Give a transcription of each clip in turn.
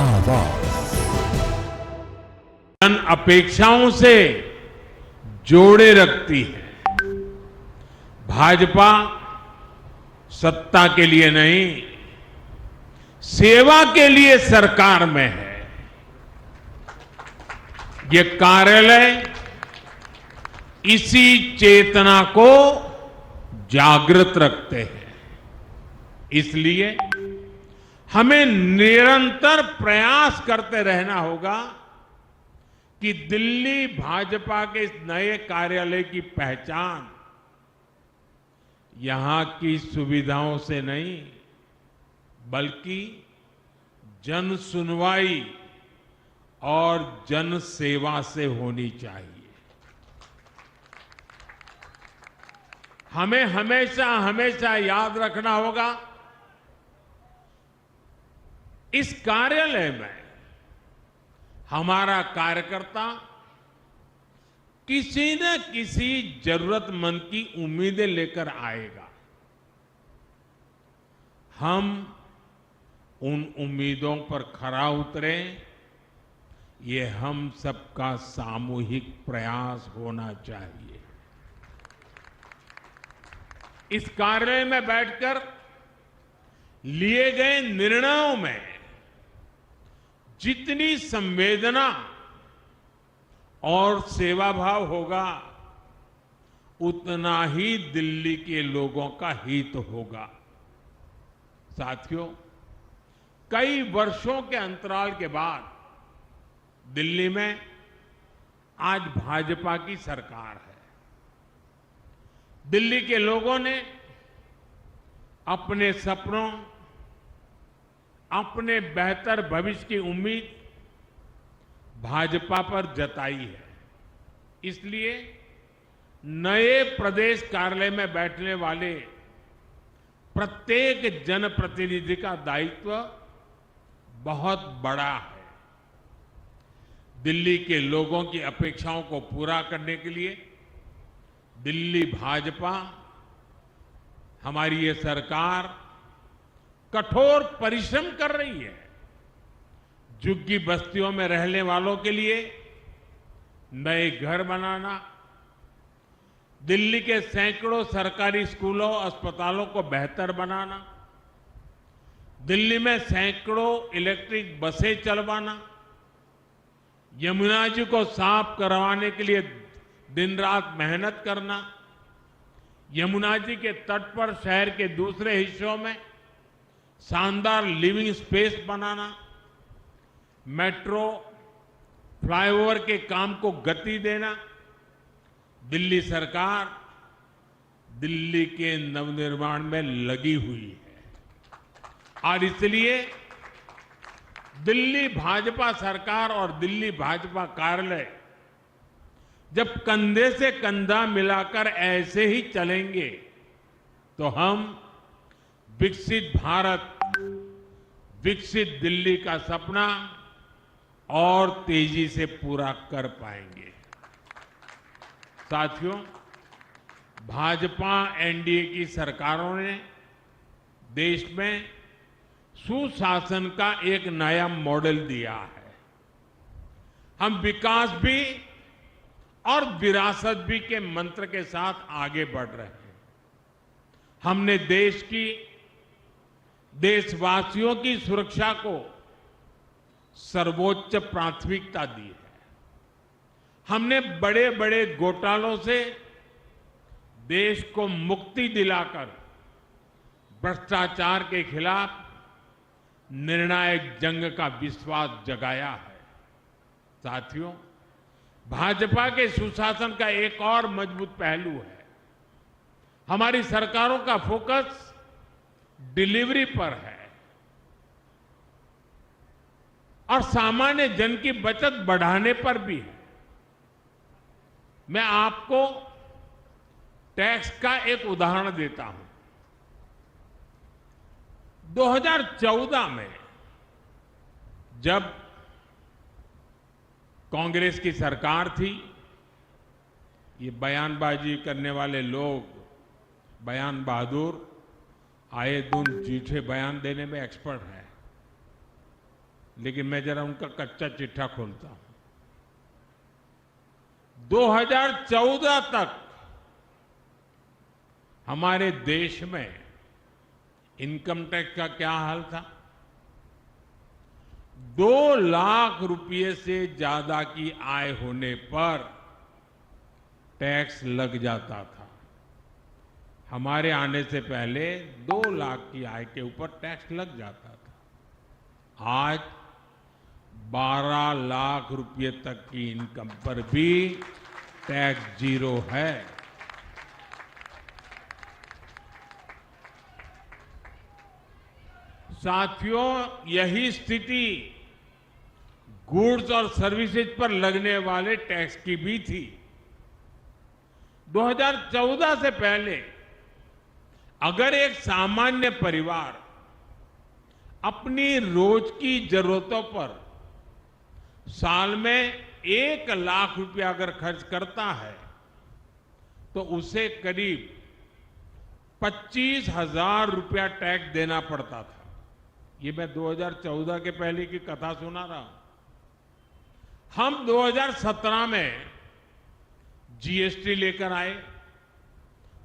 आवाज। जन अपेक्षाओं से जोड़े रखती है। भाजपा सत्ता के लिए नहीं, सेवा के लिए सरकार में है। ये कार्यालय इसी चेतना को जागृत रखते हैं। इसलिए हमें निरंतर प्रयास करते रहना होगा कि दिल्ली भाजपा के इस नए कार्यालय की पहचान यहां की सुविधाओं से नहीं, बल्कि जन सुनवाई और जन सेवा से होनी चाहिए। हमें हमेशा हमेशा याद रखना होगा, इस कार्यालय में हमारा कार्यकर्ता किसी न किसी जरूरतमंद की उम्मीदें लेकर आएगा। हम उन उम्मीदों पर खरा उतरें, ये हम सबका सामूहिक प्रयास होना चाहिए। इस कार्यालय में बैठकर लिए गए निर्णयों में जितनी संवेदना और सेवा भाव होगा, उतना ही दिल्ली के लोगों का हित होगा। साथियों, कई वर्षों के अंतराल के बाद दिल्ली में आज भाजपा की सरकार है। दिल्ली के लोगों ने अपने सपनों, अपने बेहतर भविष्य की उम्मीद भाजपा पर जताई है। इसलिए नए प्रदेश कार्यालय में बैठने वाले प्रत्येक जनप्रतिनिधि का दायित्व बहुत बड़ा है। दिल्ली के लोगों की अपेक्षाओं को पूरा करने के लिए दिल्ली भाजपा, हमारी ये सरकार कठोर परिश्रम कर रही है। झुग्गी बस्तियों में रहने वालों के लिए नए घर बनाना, दिल्ली के सैकड़ों सरकारी स्कूलों, अस्पतालों को बेहतर बनाना, दिल्ली में सैकड़ों इलेक्ट्रिक बसें चलवाना, यमुना जी को साफ करवाने के लिए दिन रात मेहनत करना, यमुना जी के तट पर शहर के दूसरे हिस्सों में शानदार लिविंग स्पेस बनाना, मेट्रो, फ्लाईओवर के काम को गति देना। दिल्ली सरकार दिल्ली के नवनिर्माण में लगी हुई है और इसलिए दिल्ली भाजपा सरकार और दिल्ली भाजपा कार्यालय जब कंधे से कंधा मिलाकर ऐसे ही चलेंगे तो हम विकसित भारत, विकसित दिल्ली का सपना और तेजी से पूरा कर पाएंगे। साथियों, भाजपा एनडीए की सरकारों ने देश में सुशासन का एक नया मॉडल दिया है। हम विकास भी और विरासत भी के मंत्र के साथ आगे बढ़ रहे हैं। हमने देशवासियों की सुरक्षा को सर्वोच्च प्राथमिकता दी है। हमने बड़े बड़े घोटालों से देश को मुक्ति दिलाकर भ्रष्टाचार के खिलाफ निर्णायक जंग का विश्वास जगाया है। साथियों, भाजपा के सुशासन का एक और मजबूत पहलू है, हमारी सरकारों का फोकस डिलीवरी पर है और सामान्य जन की बचत बढ़ाने पर भी है। मैं आपको टैक्स का एक उदाहरण देता हूं। 2014 में जब कांग्रेस की सरकार थी, ये बयानबाजी करने वाले लोग, बयान बहादुर, आए दिन झूठे बयान देने में एक्सपर्ट है। लेकिन मैं जरा उनका कच्चा चिट्ठा खोलता हूं। 2014 तक हमारे देश में इनकम टैक्स का क्या हाल था? 2 लाख रुपए से ज्यादा की आय होने पर टैक्स लग जाता था। हमारे आने से पहले 2 लाख की आय के ऊपर टैक्स लग जाता था। आज 12 लाख रुपए तक की इनकम पर भी टैक्स जीरो है। साथियों, यही स्थिति गुड्स और सर्विसेज पर लगने वाले टैक्स की भी थी। 2014 से पहले अगर एक सामान्य परिवार अपनी रोज की जरूरतों पर साल में 1 लाख रुपया अगर खर्च करता है तो उसे करीब 25,000 रुपया टैक्स देना पड़ता था। ये मैं 2014 के पहले की कथा सुना रहा हूं। हम 2017 में जीएसटी लेकर आए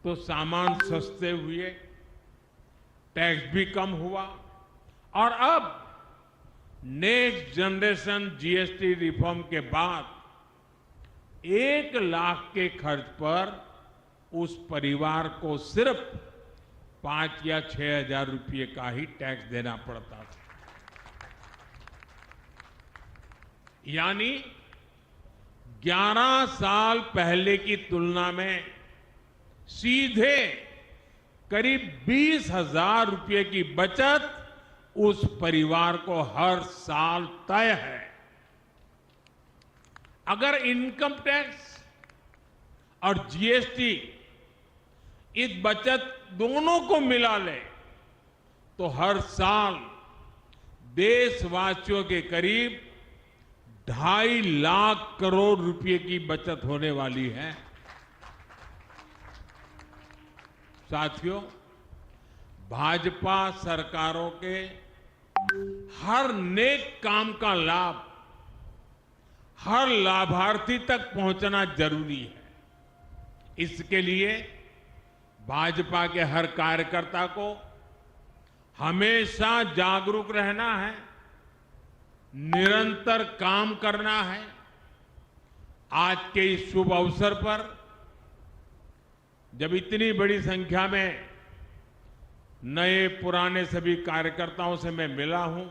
तो सामान सस्ते हुए, टैक्स भी कम हुआ और अब नेक्स्ट जनरेशन जीएसटी रिफॉर्म के बाद 1 लाख के खर्च पर उस परिवार को सिर्फ 5 या 6 हजार रुपये का ही टैक्स देना पड़ता था। यानी 11 साल पहले की तुलना में सीधे करीब 20,000 रुपये की बचत उस परिवार को हर साल तय है। अगर इनकम टैक्स और जीएसटी इस बचत दोनों को मिला ले तो हर साल देशवासियों के करीब 2.5 लाख करोड़ रुपए की बचत होने वाली है। साथियों, भाजपा सरकारों के हर नेक काम का लाभ हर लाभार्थी तक पहुंचना जरूरी है। इसके लिए भाजपा के हर कार्यकर्ता को हमेशा जागरूक रहना है, निरंतर काम करना है। आज के इस शुभ अवसर पर जब इतनी बड़ी संख्या में नए पुराने सभी कार्यकर्ताओं से मैं मिला हूं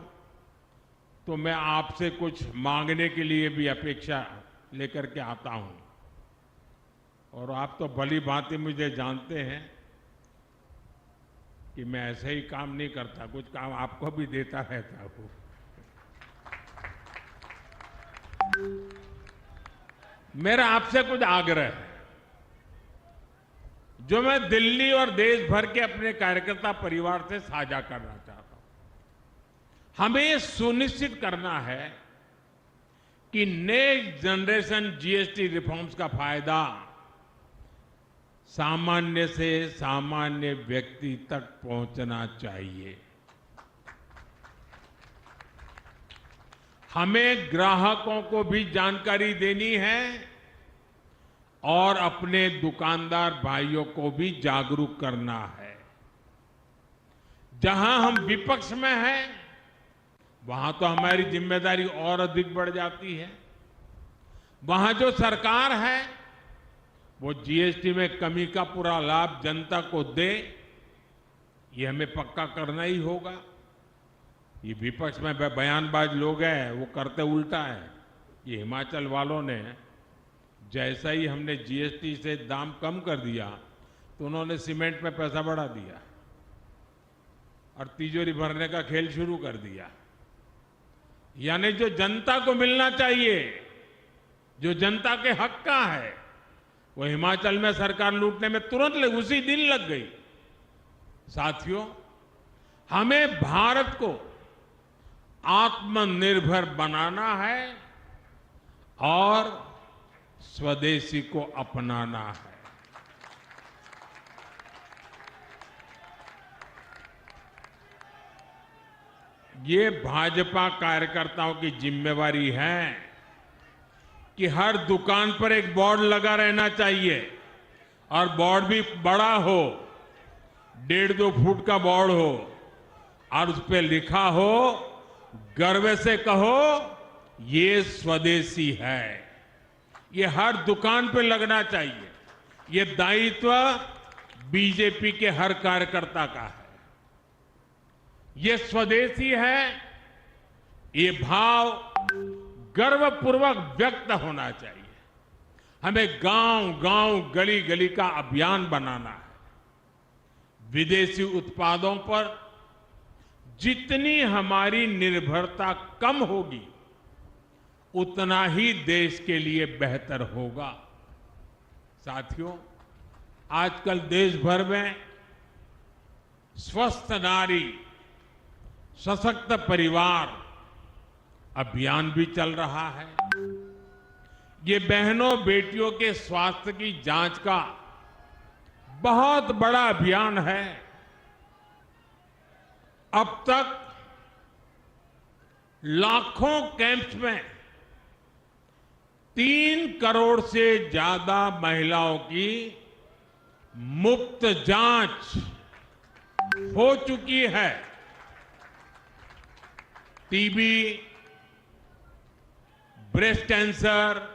तो मैं आपसे कुछ मांगने के लिए भी अपेक्षा लेकर के आता हूं। और आप तो भली भांति मुझे जानते हैं कि मैं ऐसे ही काम नहीं करता, कुछ काम आपको भी देता रहता हूं। मेरा आपसे कुछ आग्रह है जो मैं दिल्ली और देश भर के अपने कार्यकर्ता परिवार से साझा करना चाहता हूं। हमें यह सुनिश्चित करना है कि नेक्स्ट जनरेशन जीएसटी रिफॉर्म्स का फायदा सामान्य से सामान्य व्यक्ति तक पहुंचना चाहिए। हमें ग्राहकों को भी जानकारी देनी है और अपने दुकानदार भाइयों को भी जागरूक करना है। जहां हम विपक्ष में हैं, वहां तो हमारी जिम्मेदारी और अधिक बढ़ जाती है। वहां जो सरकार है वो जीएसटी में कमी का पूरा लाभ जनता को दे, ये हमें पक्का करना ही होगा। ये विपक्ष में बयानबाज लोग हैं, वो करते उल्टा है। ये हिमाचल वालों ने जैसा ही हमने जीएसटी से दाम कम कर दिया तो उन्होंने सीमेंट में पैसा बढ़ा दिया और तिजोरी भरने का खेल शुरू कर दिया। यानी जो जनता को मिलना चाहिए, जो जनता के हक का है, वो हिमाचल में सरकार लूटने में तुरंत उसी दिन लग गई। साथियों, हमें भारत को आत्मनिर्भर बनाना है और स्वदेशी को अपनाना है। ये भाजपा कार्यकर्ताओं की जिम्मेवारी है कि हर दुकान पर एक बोर्ड लगा रहना चाहिए और बोर्ड भी बड़ा हो, 1.5-2 फुट का बोर्ड हो और उस पर लिखा हो, गर्व से कहो ये स्वदेशी है। ये हर दुकान पे लगना चाहिए। ये दायित्व बीजेपी के हर कार्यकर्ता का है। ये स्वदेशी है, ये भाव गर्वपूर्वक व्यक्त होना चाहिए। हमें गांव गांव गली गली का अभियान बनाना है। विदेशी उत्पादों पर जितनी हमारी निर्भरता कम होगी उतना ही देश के लिए बेहतर होगा। साथियों, आजकल देश भर में स्वस्थ नारी सशक्त परिवार अभियान भी चल रहा है। ये बहनों बेटियों के स्वास्थ्य की जांच का बहुत बड़ा अभियान है। अब तक लाखों कैंप्स में 3 करोड़ से ज्यादा महिलाओं की मुफ्त जांच हो चुकी है। TB, breast cancer,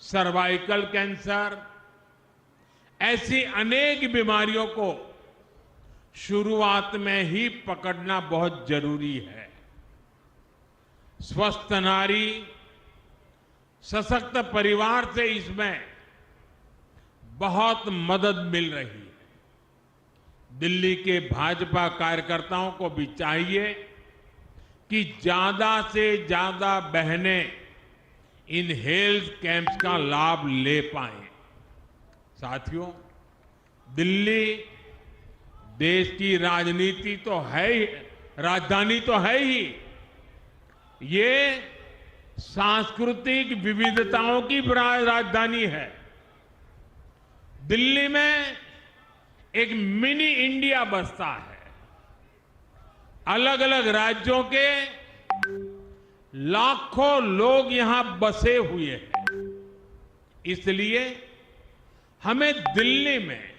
cervical cancer, ऐसी अनेक बीमारियों को शुरुआत में ही पकड़ना बहुत जरूरी है। स्वस्थ नारी सशक्त परिवार से इसमें बहुत मदद मिल रही है। दिल्ली के भाजपा कार्यकर्ताओं को भी चाहिए कि ज्यादा से ज्यादा बहनें इन हेल्थ कैंप्स का लाभ ले पाएं। साथियों, दिल्ली देश की राजनीति तो है ही, राजधानी तो है ही, ये सांस्कृतिक विविधताओं की राजधानी है। दिल्ली में एक मिनी इंडिया बसता है। अलग अलग राज्यों के लाखों लोग यहां बसे हुए हैं। इसलिए हमें दिल्ली में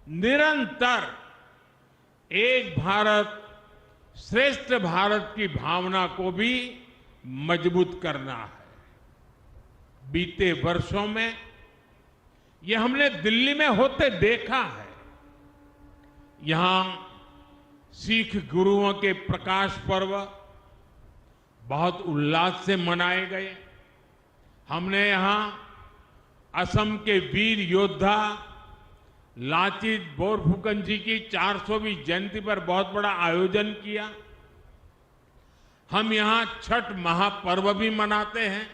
निरंतर एक भारत श्रेष्ठ भारत की भावना को भी मजबूत करना है। बीते वर्षों में यह हमने दिल्ली में होते देखा है। यहां सिख गुरुओं के प्रकाश पर्व बहुत उल्लास से मनाए गए। हमने यहां असम के वीर योद्धा लाचित बोरफुकन जी की 400वीं जयंती पर बहुत बड़ा आयोजन किया। हम यहां छठ महापर्व भी मनाते हैं।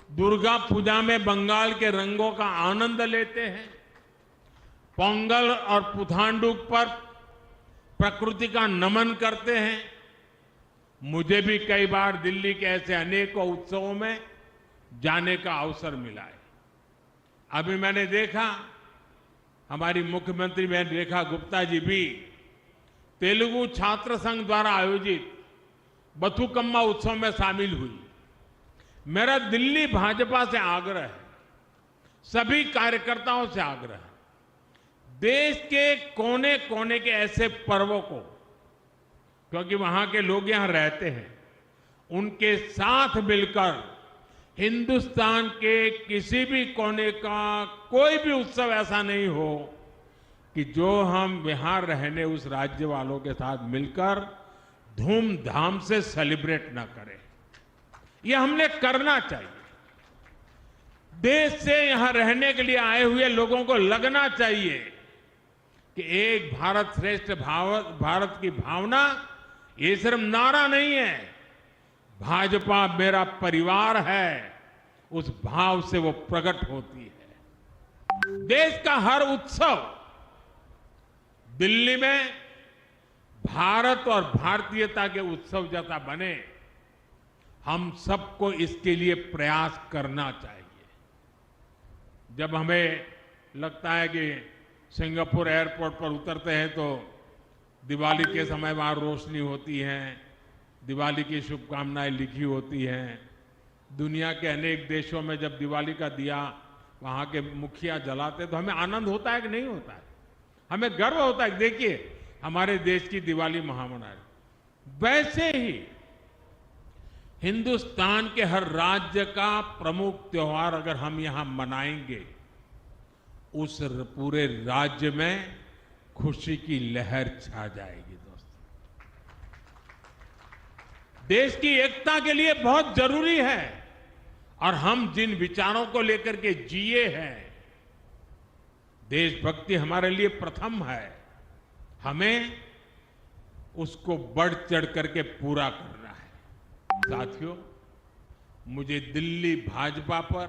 दुर्गा पूजा में बंगाल के रंगों का आनंद लेते हैं। पोंगल और पुथांडुक पर प्रकृति का नमन करते हैं। मुझे भी कई बार दिल्ली के ऐसे अनेकों उत्सवों में जाने का अवसर मिला है। अभी मैंने देखा हमारी मुख्यमंत्री बहन रेखा गुप्ता जी भी तेलुगु छात्र संघ द्वारा आयोजित बथुकम्मा उत्सव में शामिल हुई। मेरा दिल्ली भाजपा से आग्रह है, सभी कार्यकर्ताओं से आग्रह है, देश के कोने कोने के ऐसे पर्वों को, क्योंकि वहां के लोग यहां रहते हैं, उनके साथ मिलकर हिंदुस्तान के किसी भी कोने का कोई भी उत्सव ऐसा नहीं हो कि जो हम यहां रहने उस राज्य वालों के साथ मिलकर धूमधाम से सेलिब्रेट ना करें। यह हमने करना चाहिए। देश से यहां रहने के लिए आए हुए लोगों को लगना चाहिए कि एक भारत श्रेष्ठ भारत की भावना ये सिर्फ नारा नहीं है, भाजपा मेरा परिवार है, उस भाव से वो प्रकट होती है। देश का हर उत्सव दिल्ली में भारत और भारतीयता के उत्सव जैसा बने, हम सबको इसके लिए प्रयास करना चाहिए। जब हमें लगता है कि सिंगापुर एयरपोर्ट पर उतरते हैं तो दिवाली के समय वहां रोशनी होती है, दिवाली की शुभकामनाएं लिखी होती हैं। दुनिया के अनेक देशों में जब दिवाली का दिया वहां के मुखिया जलाते तो हमें आनंद होता है कि नहीं होता है? हमें गर्व होता है कि देखिए हमारे देश की दिवाली महामना। वैसे ही हिंदुस्तान के हर राज्य का प्रमुख त्योहार अगर हम यहां मनाएंगे, उस पूरे राज्य में खुशी की लहर छा जाएगी। दोस्तों, देश की एकता के लिए बहुत जरूरी है और हम जिन विचारों को लेकर के जिए हैं, देशभक्ति हमारे लिए प्रथम है। हमें उसको बढ़ चढ़ करके पूरा करना है। साथियों, मुझे दिल्ली भाजपा पर,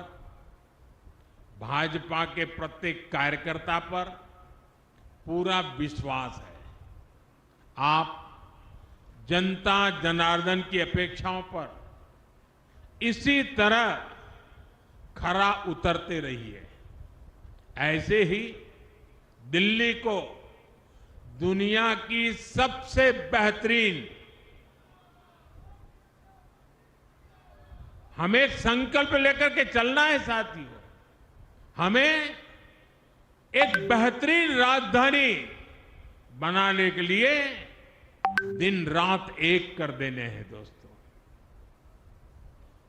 भाजपा के प्रत्येक कार्यकर्ता पर पूरा विश्वास है। आप जनता जनार्दन की अपेक्षाओं पर इसी तरह खरा उतरते रहिए। ऐसे ही दिल्ली को दुनिया की सबसे बेहतरीन, हमें एक संकल्प लेकर के चलना है साथियों, हमें एक बेहतरीन राजधानी बनाने के लिए दिन रात एक कर देने हैं दोस्तों।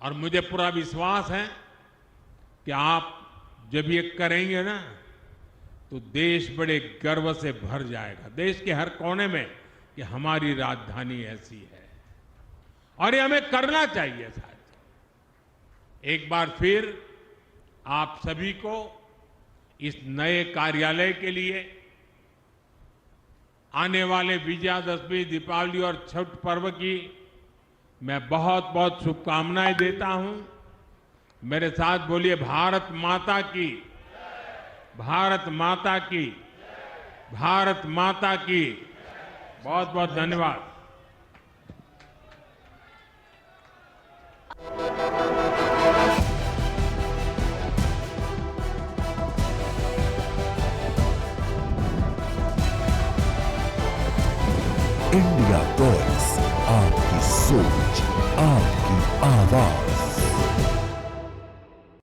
और मुझे पूरा विश्वास है कि आप जब ये करेंगे ना तो देश बड़े गर्व से भर जाएगा, देश के हर कोने में, कि हमारी राजधानी ऐसी है और ये हमें करना चाहिए साथियों। एक बार फिर आप सभी को इस नए कार्यालय के लिए आने वाले विजयादशमी, दीपावली और छठ पर्व की मैं बहुत बहुत शुभकामनाएं देता हूं। मेरे साथ बोलिए, भारत माता की, भारत माता की, भारत माता की। बहुत बहुत धन्यवाद। इंडिया टॉयज, आपकी सोच, आपकी आवाज।